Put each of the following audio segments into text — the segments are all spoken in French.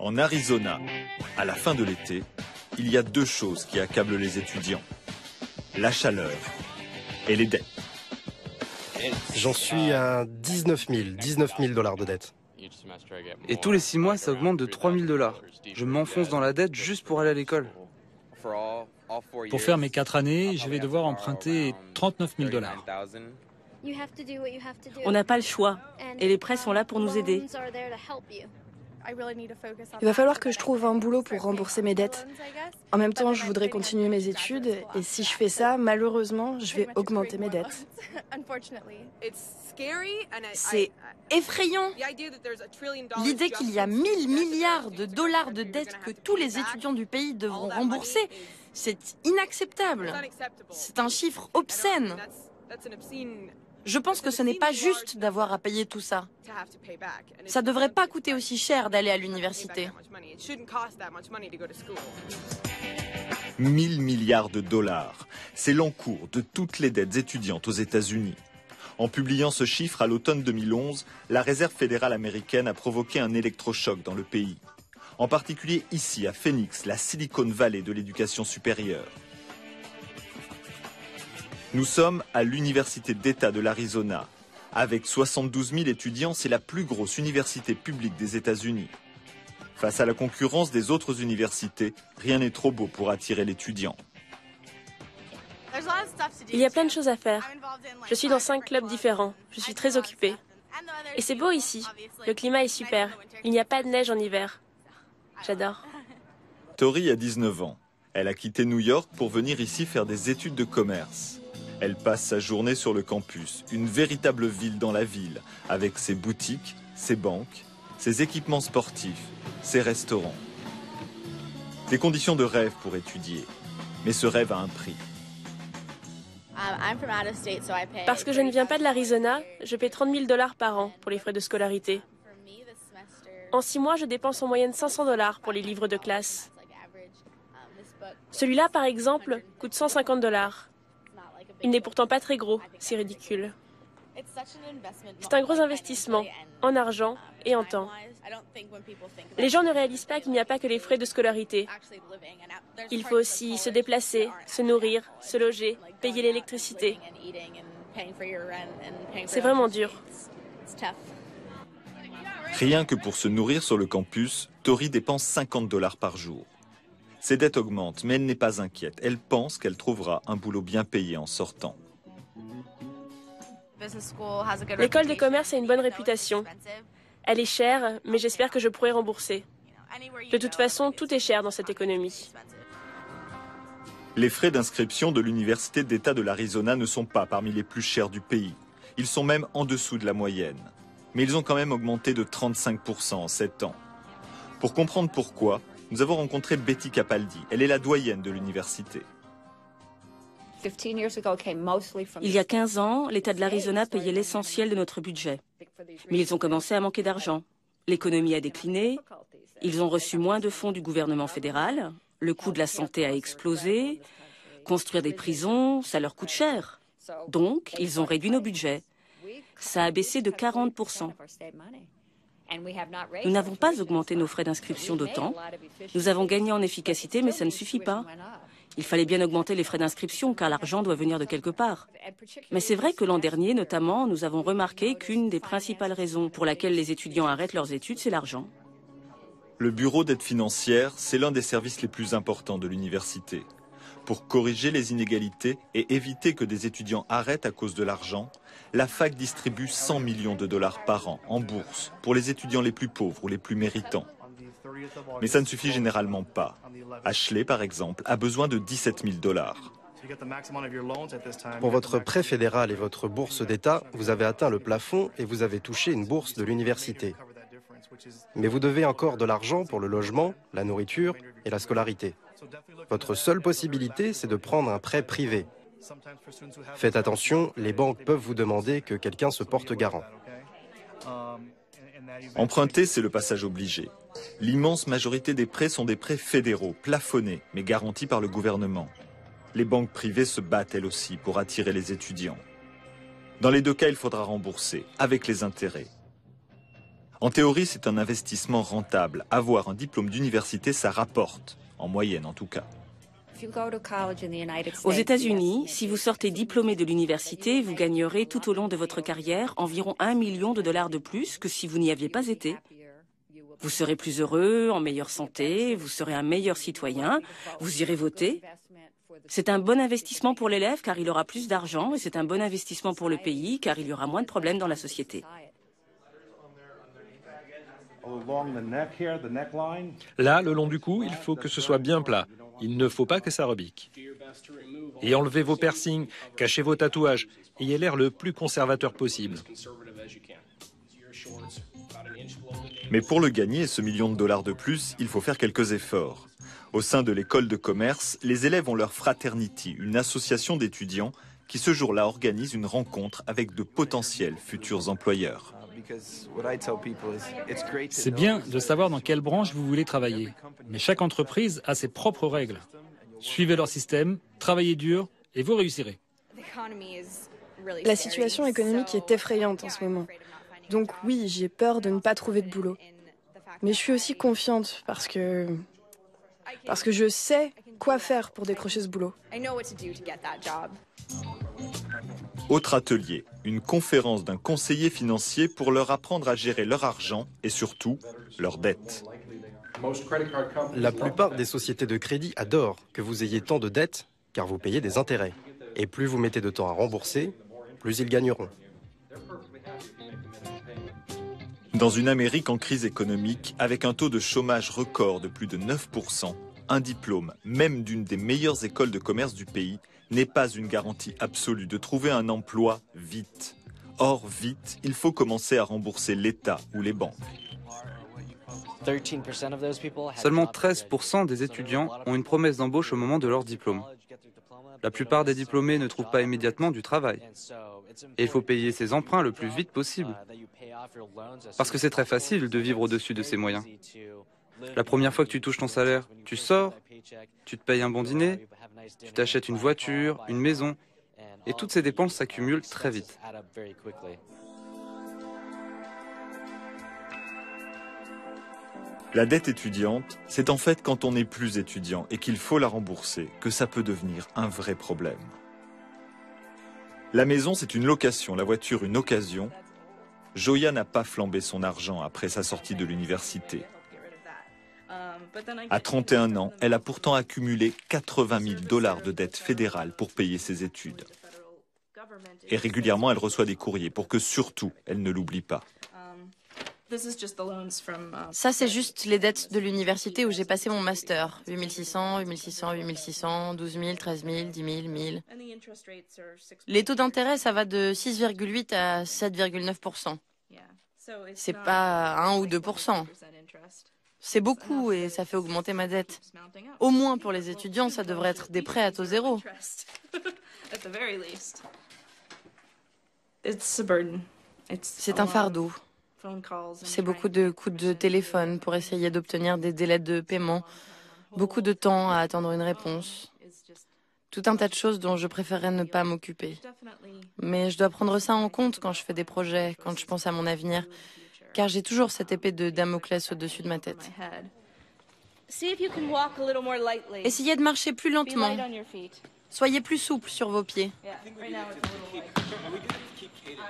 En Arizona, à la fin de l'été, il y a deux choses qui accablent les étudiants. La chaleur et les dettes. J'en suis à 19 000 dollars de dette. Et tous les 6 mois, ça augmente de 3 000 dollars. Je m'enfonce dans la dette juste pour aller à l'école. Pour faire mes 4 années, je vais devoir emprunter 39 000 dollars. On n'a pas le choix et les prêts sont là pour nous aider. Il va falloir que je trouve un boulot pour rembourser mes dettes. En même temps, je voudrais continuer mes études et si je fais ça, malheureusement, je vais augmenter mes dettes. C'est effrayant. L'idée qu'il y a 1000 milliards de dollars de dettes que tous les étudiants du pays devront rembourser, c'est inacceptable. C'est un chiffre obscène. Je pense que ce n'est pas juste d'avoir à payer tout ça. Ça ne devrait pas coûter aussi cher d'aller à l'université. 1000 milliards de dollars, c'est l'encours de toutes les dettes étudiantes aux États-Unis. En publiant ce chiffre à l'automne 2011, la Réserve fédérale américaine a provoqué un électrochoc dans le pays. En particulier ici, à Phoenix, la Silicon Valley de l'éducation supérieure. Nous sommes à l'Université d'État de l'Arizona. Avec 72 000 étudiants, c'est la plus grosse université publique des États-Unis. Face à la concurrence des autres universités, rien n'est trop beau pour attirer l'étudiant. Il y a plein de choses à faire. Je suis dans 5 clubs différents. Je suis très occupée. Et c'est beau ici. Le climat est super. Il n'y a pas de neige en hiver. J'adore. Tori a 19 ans. Elle a quitté New York pour venir ici faire des études de commerce. Elle passe sa journée sur le campus, une véritable ville dans la ville, avec ses boutiques, ses banques, ses équipements sportifs, ses restaurants. Des conditions de rêve pour étudier. Mais ce rêve a un prix. Parce que je ne viens pas de l'Arizona, je paie 30 000 dollars par an pour les frais de scolarité. En 6 mois, je dépense en moyenne 500 dollars pour les livres de classe. Celui-là, par exemple, coûte 150 dollars. Il n'est pourtant pas très gros, c'est ridicule. C'est un gros investissement, en argent et en temps. Les gens ne réalisent pas qu'il n'y a pas que les frais de scolarité. Il faut aussi se déplacer, se nourrir, se loger, payer l'électricité. C'est vraiment dur. Rien que pour se nourrir sur le campus, Tori dépense 50 dollars par jour. Ses dettes augmentent, mais elle n'est pas inquiète. Elle pense qu'elle trouvera un boulot bien payé en sortant. L'école de commerce a une bonne réputation. Elle est chère, mais j'espère que je pourrai rembourser. De toute façon, tout est cher dans cette économie. Les frais d'inscription de l'Université d'État de l'Arizona ne sont pas parmi les plus chers du pays. Ils sont même en dessous de la moyenne. Mais ils ont quand même augmenté de 35% en 7 ans. Pour comprendre pourquoi, nous avons rencontré Betty Capaldi. Elle est la doyenne de l'université. Il y a 15 ans, l'État de l'Arizona payait l'essentiel de notre budget. Mais ils ont commencé à manquer d'argent. L'économie a décliné, ils ont reçu moins de fonds du gouvernement fédéral, le coût de la santé a explosé, construire des prisons, ça leur coûte cher. Donc, ils ont réduit nos budgets. Ça a baissé de 40%. Nous n'avons pas augmenté nos frais d'inscription d'autant. Nous avons gagné en efficacité, mais ça ne suffit pas. Il fallait bien augmenter les frais d'inscription, car l'argent doit venir de quelque part. Mais c'est vrai que l'an dernier, notamment, nous avons remarqué qu'une des principales raisons pour laquelle les étudiants arrêtent leurs études, c'est l'argent. Le bureau d'aide financière, c'est l'un des services les plus importants de l'université. Pour corriger les inégalités et éviter que des étudiants arrêtent à cause de l'argent, la fac distribue 100 millions de dollars par an en bourse pour les étudiants les plus pauvres ou les plus méritants. Mais ça ne suffit généralement pas. Ashley, par exemple, a besoin de 17 000 dollars. Pour votre prêt fédéral et votre bourse d'État, vous avez atteint le plafond et vous avez touché une bourse de l'université. Mais vous devez encore de l'argent pour le logement, la nourriture et la scolarité. Votre seule possibilité, c'est de prendre un prêt privé. Faites attention, les banques peuvent vous demander que quelqu'un se porte garant. Emprunter, c'est le passage obligé. L'immense majorité des prêts sont des prêts fédéraux, plafonnés, mais garantis par le gouvernement. Les banques privées se battent elles aussi pour attirer les étudiants. Dans les deux cas, il faudra rembourser, avec les intérêts. En théorie, c'est un investissement rentable. Avoir un diplôme d'université, ça rapporte, en moyenne en tout cas. Aux États-Unis, si vous sortez diplômé de l'université, vous gagnerez tout au long de votre carrière environ $1 million de plus que si vous n'y aviez pas été. Vous serez plus heureux, en meilleure santé, vous serez un meilleur citoyen, vous irez voter. C'est un bon investissement pour l'élève car il aura plus d'argent et c'est un bon investissement pour le pays car il y aura moins de problèmes dans la société. Là, le long du cou, il faut que ce soit bien plat. Il ne faut pas que ça rebique. Et enlevez vos piercings, cachez vos tatouages, ayez l'air le plus conservateur possible. Mais pour le gagner, ce $1 million de plus, il faut faire quelques efforts. Au sein de l'école de commerce, les élèves ont leur fraternity, une association d'étudiants qui ce jour-là organise une rencontre avec de potentiels futurs employeurs. C'est bien de savoir dans quelle branche vous voulez travailler, mais chaque entreprise a ses propres règles. Suivez leur système, travaillez dur et vous réussirez. La situation économique est effrayante en ce moment. Donc oui, j'ai peur de ne pas trouver de boulot. Mais je suis aussi confiante parce que je sais quoi faire pour décrocher ce boulot. Autre atelier, une conférence d'un conseiller financier pour leur apprendre à gérer leur argent et surtout leurs dettes. La plupart des sociétés de crédit adorent que vous ayez tant de dettes car vous payez des intérêts. Et plus vous mettez de temps à rembourser, plus ils gagneront. Dans une Amérique en crise économique, avec un taux de chômage record de plus de 9%, un diplôme, même d'une des meilleures écoles de commerce du pays, n'est pas une garantie absolue de trouver un emploi vite. Or, vite, il faut commencer à rembourser l'État ou les banques. Seulement 13% des étudiants ont une promesse d'embauche au moment de leur diplôme. La plupart des diplômés ne trouvent pas immédiatement du travail. Et il faut payer ses emprunts le plus vite possible. Parce que c'est très facile de vivre au-dessus de ses moyens. La première fois que tu touches ton salaire, tu sors, tu te payes un bon dîner, tu t'achètes une voiture, une maison, et toutes ces dépenses s'accumulent très vite. La dette étudiante, c'est en fait quand on n'est plus étudiant et qu'il faut la rembourser que ça peut devenir un vrai problème. La maison, c'est une location, la voiture, une occasion. Joya n'a pas flambé son argent après sa sortie de l'université. À 31 ans, elle a pourtant accumulé $80 000 de dettes fédérales pour payer ses études. Et régulièrement, elle reçoit des courriers pour que surtout, elle ne l'oublie pas. Ça, c'est juste les dettes de l'université où j'ai passé mon master. 8600, 8600, 8600, 12 000, 13 000, 10 000, 1000. Les taux d'intérêt, ça va de 6,8 à 7,9%. C'est pas 1 ou 2%. C'est beaucoup et ça fait augmenter ma dette. Au moins pour les étudiants, ça devrait être des prêts à taux zéro. C'est un fardeau. C'est beaucoup de coups de téléphone pour essayer d'obtenir des délais de paiement, beaucoup de temps à attendre une réponse. Tout un tas de choses dont je préférerais ne pas m'occuper. Mais je dois prendre ça en compte quand je fais des projets, quand je pense à mon avenir, car j'ai toujours cette épée de Damoclès au-dessus de ma tête. Essayez de marcher plus lentement. Soyez plus souple sur vos pieds.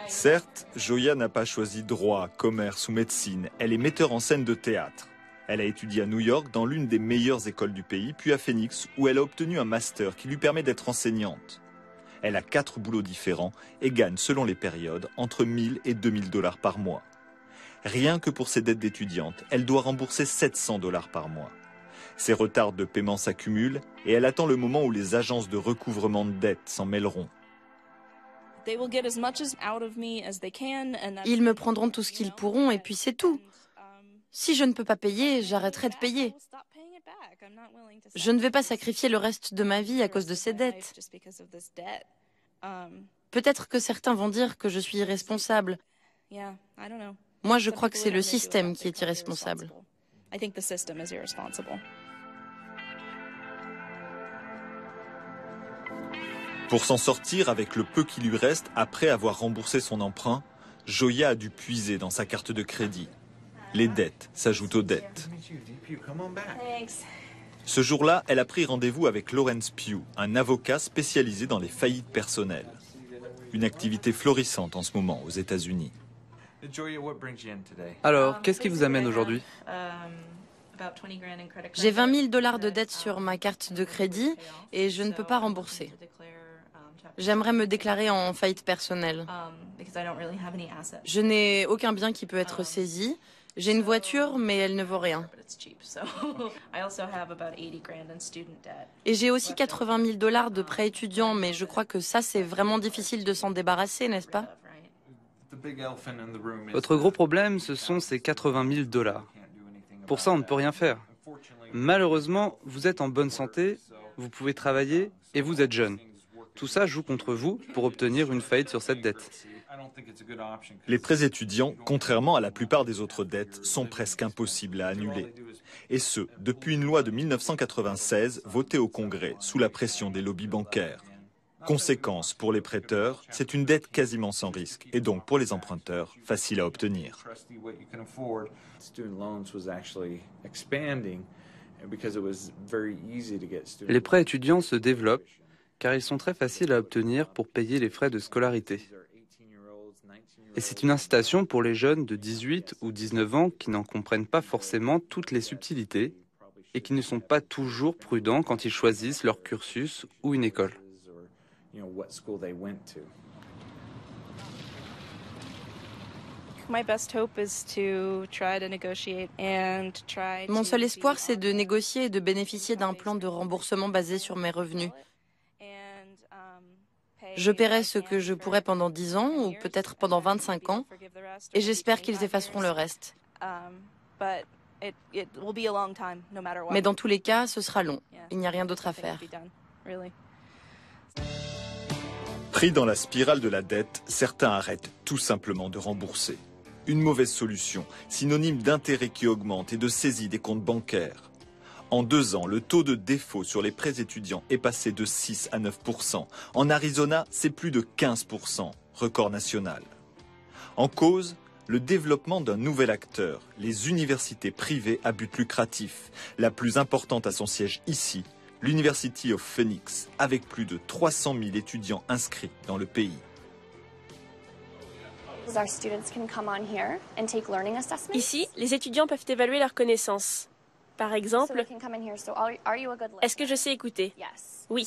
Certes, Joya n'a pas choisi droit, commerce ou médecine. Elle est metteur en scène de théâtre. Elle a étudié à New York dans l'une des meilleures écoles du pays, puis à Phoenix, où elle a obtenu un master qui lui permet d'être enseignante. Elle a 4 boulots différents et gagne, selon les périodes, entre 1 000 et 2 000 $ par mois. Rien que pour ses dettes d'étudiante, elle doit rembourser 700 $ par mois. Ses retards de paiement s'accumulent et elle attend le moment où les agences de recouvrement de dettes s'en mêleront. Ils me prendront tout ce qu'ils pourront et puis c'est tout. Si je ne peux pas payer, j'arrêterai de payer. Je ne vais pas sacrifier le reste de ma vie à cause de ces dettes. Peut-être que certains vont dire que je suis irresponsable. Moi, je crois que c'est le système qui est irresponsable. Pour s'en sortir avec le peu qui lui reste après avoir remboursé son emprunt, Joya a dû puiser dans sa carte de crédit. Les dettes s'ajoutent aux dettes. Ce jour-là, elle a pris rendez-vous avec Lawrence Pugh, un avocat spécialisé dans les faillites personnelles. Une activité florissante en ce moment aux États-Unis. Alors, qu'est-ce qui vous amène aujourd'hui? J'ai 20 000 $ de dette sur ma carte de crédit et je ne peux pas rembourser. J'aimerais me déclarer en faillite personnelle. Je n'ai aucun bien qui peut être saisi. J'ai une voiture, mais elle ne vaut rien. Et j'ai aussi 80 000 $ de prêt étudiant, mais je crois que ça, c'est vraiment difficile de s'en débarrasser, n'est-ce pas? Votre gros problème, ce sont ces 80 000 $. Pour ça, on ne peut rien faire. Malheureusement, vous êtes en bonne santé, vous pouvez travailler et vous êtes jeune. Tout ça joue contre vous pour obtenir une faillite sur cette dette. Les prêts étudiants, contrairement à la plupart des autres dettes, sont presque impossibles à annuler. Et ce, depuis une loi de 1996 votée au Congrès sous la pression des lobbies bancaires. Conséquence, pour les prêteurs, c'est une dette quasiment sans risque et donc pour les emprunteurs, facile à obtenir. Les prêts étudiants se développent car ils sont très faciles à obtenir pour payer les frais de scolarité. Et c'est une incitation pour les jeunes de 18 ou 19 ans qui n'en comprennent pas forcément toutes les subtilités et qui ne sont pas toujours prudents quand ils choisissent leur cursus ou une école. Mon seul espoir, c'est de négocier et de bénéficier d'un plan de remboursement basé sur mes revenus. Je paierai ce que je pourrai pendant 10 ans ou peut-être pendant 25 ans et j'espère qu'ils effaceront le reste. Mais dans tous les cas, ce sera long. Il n'y a rien d'autre à faire. Pris dans la spirale de la dette, certains arrêtent tout simplement de rembourser. Une mauvaise solution, synonyme d'intérêt qui augmente et de saisie des comptes bancaires. En 2 ans, le taux de défaut sur les prêts étudiants est passé de 6 à 9%. En Arizona, c'est plus de 15%, record national. En cause, le développement d'un nouvel acteur, les universités privées à but lucratif. La plus importante a son siège ici, l'University of Phoenix, avec plus de 300 000 étudiants inscrits dans le pays. Ici, les étudiants peuvent évaluer leurs connaissances. Par exemple, est-ce que je sais écouter? Oui.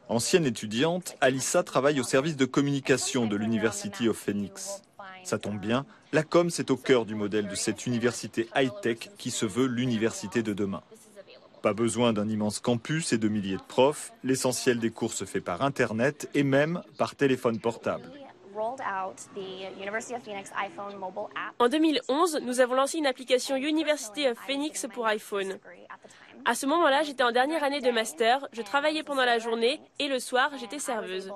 Ancienne étudiante, Alyssa travaille au service de communication de l'University of Phoenix. Ça tombe bien, la com c'est au cœur du modèle de cette université high-tech qui se veut l'université de demain. Pas besoin d'un immense campus et de milliers de profs, l'essentiel des cours se fait par Internet et même par téléphone portable. En 2011, nous avons lancé une application University of Phoenix pour iPhone. À ce moment-là, j'étais en dernière année de master, je travaillais pendant la journée et le soir, j'étais serveuse.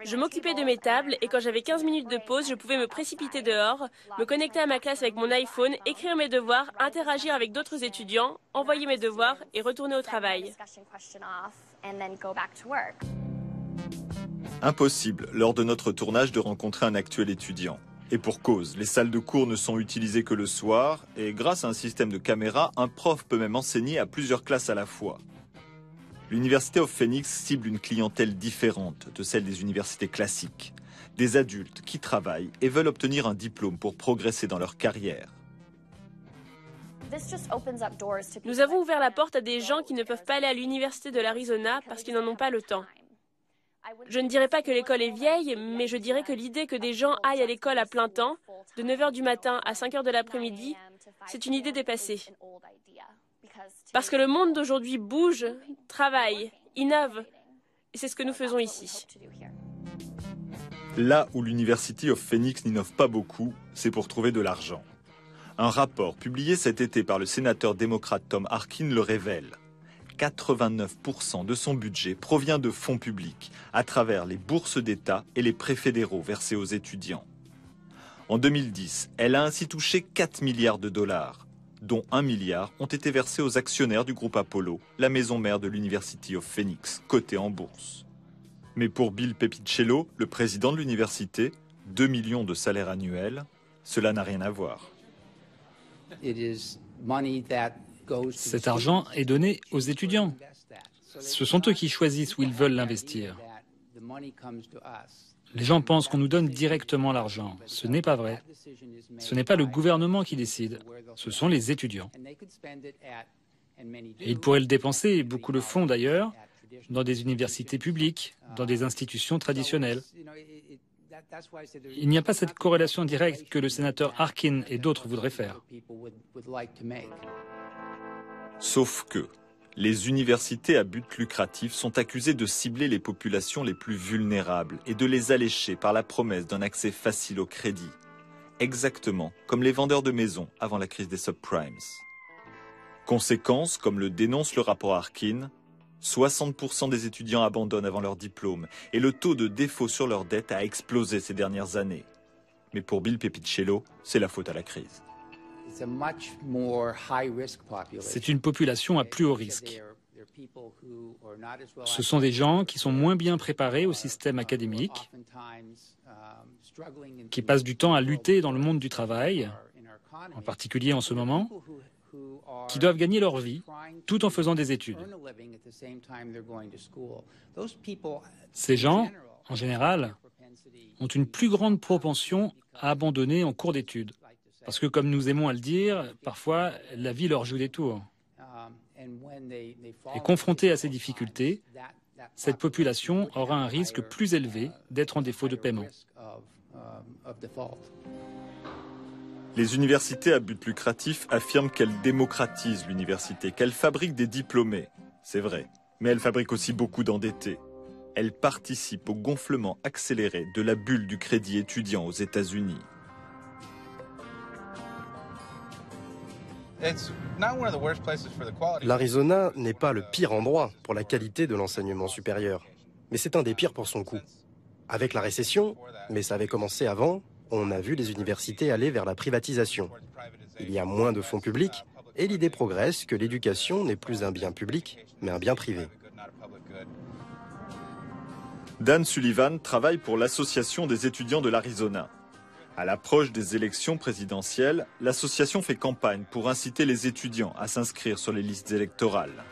Je m'occupais de mes tables et quand j'avais 15 minutes de pause, je pouvais me précipiter dehors, me connecter à ma classe avec mon iPhone, écrire mes devoirs, interagir avec d'autres étudiants, envoyer mes devoirs et retourner au travail. Impossible, lors de notre tournage, de rencontrer un actuel étudiant. Et pour cause, les salles de cours ne sont utilisées que le soir, et grâce à un système de caméra, un prof peut même enseigner à plusieurs classes à la fois. L'University of Phoenix cible une clientèle différente de celle des universités classiques. Des adultes qui travaillent et veulent obtenir un diplôme pour progresser dans leur carrière. Nous avons ouvert la porte à des gens qui ne peuvent pas aller à l'université de l'Arizona parce qu'ils n'en ont pas le temps. Je ne dirais pas que l'école est vieille, mais je dirais que l'idée que des gens aillent à l'école à plein temps, de 9 h du matin à 5 h de l'après-midi, c'est une idée dépassée. Parce que le monde d'aujourd'hui bouge, travaille, innove, et c'est ce que nous faisons ici. Là où l'University of Phoenix n'innove pas beaucoup, c'est pour trouver de l'argent. Un rapport publié cet été par le sénateur démocrate Tom Harkin le révèle. 89% de son budget provient de fonds publics, à travers les bourses d'État et les prêts fédéraux versés aux étudiants. En 2010, elle a ainsi touché 4 milliards de dollars, dont 1 milliard ont été versés aux actionnaires du groupe Apollo, la maison mère de l'University of Phoenix, cotée en bourse. Mais pour Bill Pepicello, le président de l'université, 2 millions de salaires annuels, cela n'a rien à voir. Cet argent est donné aux étudiants. Ce sont eux qui choisissent où ils veulent l'investir. Les gens pensent qu'on nous donne directement l'argent. Ce n'est pas vrai. Ce n'est pas le gouvernement qui décide. Ce sont les étudiants. Et ils pourraient le dépenser, et beaucoup le font d'ailleurs, dans des universités publiques, dans des institutions traditionnelles. Il n'y a pas cette corrélation directe que le sénateur Harkin et d'autres voudraient faire. Sauf que les universités à but lucratif sont accusées de cibler les populations les plus vulnérables et de les allécher par la promesse d'un accès facile au crédit. Exactement comme les vendeurs de maisons avant la crise des subprimes. Conséquence, comme le dénonce le rapport Harkin, 60% des étudiants abandonnent avant leur diplôme et le taux de défaut sur leurs dettes a explosé ces dernières années. Mais pour Bill Pepicello, c'est la faute à la crise. C'est une population à plus haut risque. Ce sont des gens qui sont moins bien préparés au système académique, qui passent du temps à lutter dans le monde du travail, en particulier en ce moment, qui doivent gagner leur vie tout en faisant des études. Ces gens, en général, ont une plus grande propension à abandonner en cours d'études. Parce que, comme nous aimons à le dire, parfois, la vie leur joue des tours. Et confrontée à ces difficultés, cette population aura un risque plus élevé d'être en défaut de paiement. Les universités à but lucratif affirment qu'elles démocratisent l'université, qu'elles fabriquent des diplômés. C'est vrai, mais elles fabriquent aussi beaucoup d'endettés. Elles participent au gonflement accéléré de la bulle du crédit étudiant aux États-Unis. L'Arizona n'est pas le pire endroit pour la qualité de l'enseignement supérieur, mais c'est un des pires pour son coût. Avec la récession, mais ça avait commencé avant, on a vu les universités aller vers la privatisation. Il y a moins de fonds publics et l'idée progresse que l'éducation n'est plus un bien public, mais un bien privé. Dan Sullivan travaille pour l'Association des étudiants de l'Arizona. À l'approche des élections présidentielles, l'association fait campagne pour inciter les étudiants à s'inscrire sur les listes électorales.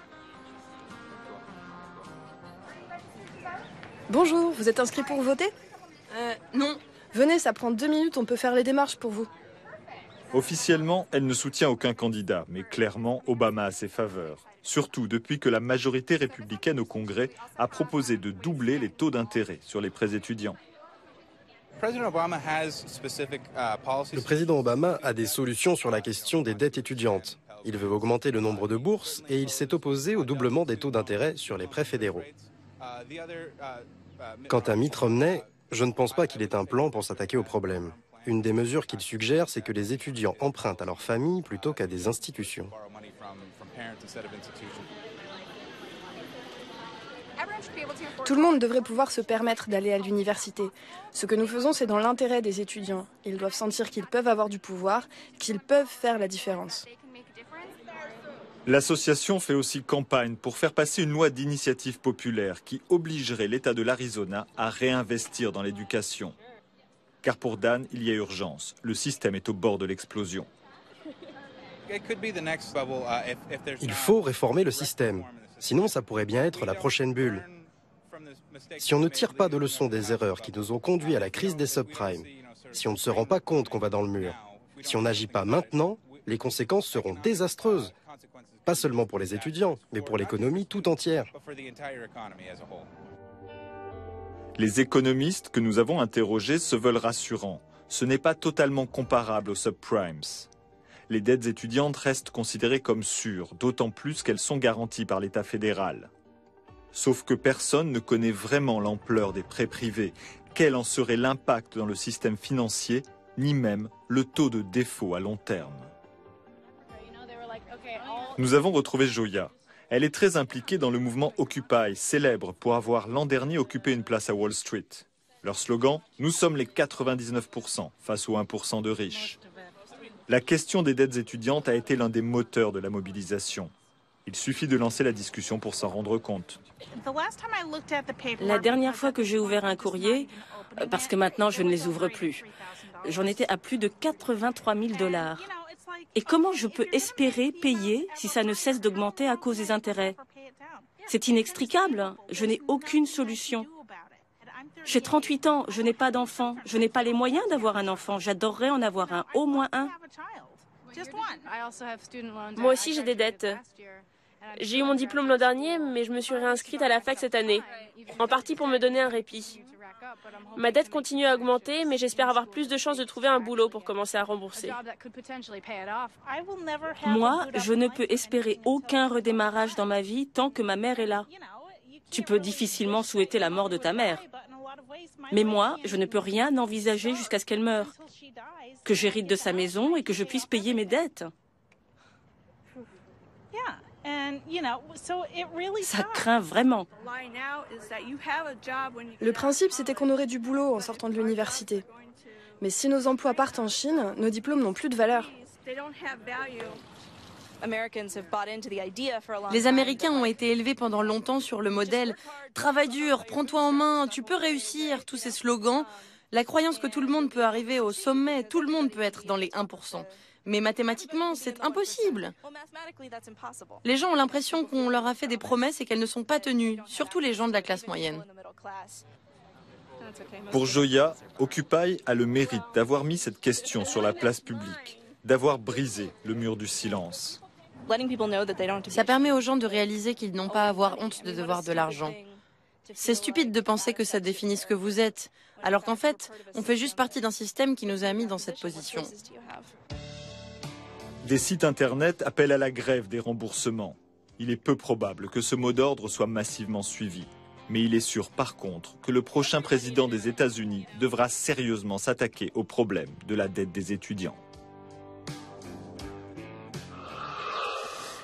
Bonjour, vous êtes inscrit pour voter ? Non. Venez, ça prend 2 minutes, on peut faire les démarches pour vous. Officiellement, elle ne soutient aucun candidat, mais clairement, Obama a ses faveurs. Surtout depuis que la majorité républicaine au Congrès a proposé de doubler les taux d'intérêt sur les prêts étudiants. Le président Obama a des solutions sur la question des dettes étudiantes. Il veut augmenter le nombre de bourses et il s'est opposé au doublement des taux d'intérêt sur les prêts fédéraux. Quant à Mitt Romney, je ne pense pas qu'il ait un plan pour s'attaquer au problème. Une des mesures qu'il suggère, c'est que les étudiants empruntent à leur famille plutôt qu'à des institutions. Tout le monde devrait pouvoir se permettre d'aller à l'université. Ce que nous faisons, c'est dans l'intérêt des étudiants. Ils doivent sentir qu'ils peuvent avoir du pouvoir, qu'ils peuvent faire la différence. L'association fait aussi campagne pour faire passer une loi d'initiative populaire qui obligerait l'État de l'Arizona à réinvestir dans l'éducation. Car pour Dan, il y a urgence. Le système est au bord de l'explosion. Il faut réformer le système. Sinon, ça pourrait bien être la prochaine bulle. Si on ne tire pas de leçon des erreurs qui nous ont conduits à la crise des subprimes, si on ne se rend pas compte qu'on va dans le mur, si on n'agit pas maintenant, les conséquences seront désastreuses. Pas seulement pour les étudiants, mais pour l'économie tout entière. Les économistes que nous avons interrogés se veulent rassurants. Ce n'est pas totalement comparable aux subprimes. Les dettes étudiantes restent considérées comme sûres, d'autant plus qu'elles sont garanties par l'État fédéral. Sauf que personne ne connaît vraiment l'ampleur des prêts privés, quel en serait l'impact dans le système financier, ni même le taux de défaut à long terme. Nous avons retrouvé Joya. Elle est très impliquée dans le mouvement Occupy, célèbre pour avoir l'an dernier occupé une place à Wall Street. Leur slogan, nous sommes les 99% face aux 1% de riches. La question des dettes étudiantes a été l'un des moteurs de la mobilisation. Il suffit de lancer la discussion pour s'en rendre compte. La dernière fois que j'ai ouvert un courrier, parce que maintenant je ne les ouvre plus, j'en étais à plus de 83 000 $. Et comment je peux espérer payer si ça ne cesse d'augmenter à cause des intérêts? C'est inextricable. Je n'ai aucune solution. J'ai 38 ans, je n'ai pas d'enfant. Je n'ai pas les moyens d'avoir un enfant. J'adorerais en avoir un, au moins un. Moi aussi, j'ai des dettes. J'ai eu mon diplôme l'an dernier, mais je me suis réinscrite à la fac cette année, en partie pour me donner un répit. Ma dette continue à augmenter, mais j'espère avoir plus de chances de trouver un boulot pour commencer à rembourser. Moi, je ne peux espérer aucun redémarrage dans ma vie tant que ma mère est là. Tu peux difficilement souhaiter la mort de ta mère. Mais moi, je ne peux rien envisager jusqu'à ce qu'elle meure. Que j'hérite de sa maison et que je puisse payer mes dettes. Ça craint vraiment. Le principe, c'était qu'on aurait du boulot en sortant de l'université. Mais si nos emplois partent en Chine, nos diplômes n'ont plus de valeur. Les Américains ont été élevés pendant longtemps sur le modèle « Travaille dur, prends-toi en main, tu peux réussir », tous ces slogans. La croyance que tout le monde peut arriver au sommet, tout le monde peut être dans les 1%. Mais mathématiquement, c'est impossible. Les gens ont l'impression qu'on leur a fait des promesses et qu'elles ne sont pas tenues, surtout les gens de la classe moyenne. Pour Joya, Occupy a le mérite d'avoir mis cette question sur la place publique, d'avoir brisé le mur du silence. Ça permet aux gens de réaliser qu'ils n'ont pas à avoir honte de devoir de l'argent. C'est stupide de penser que ça définit ce que vous êtes, alors qu'en fait, on fait juste partie d'un système qui nous a mis dans cette position. Des sites internet appellent à la grève des remboursements. Il est peu probable que ce mot d'ordre soit massivement suivi. Mais il est sûr par contre que le prochain président des États-Unis devra sérieusement s'attaquer au problème de la dette des étudiants.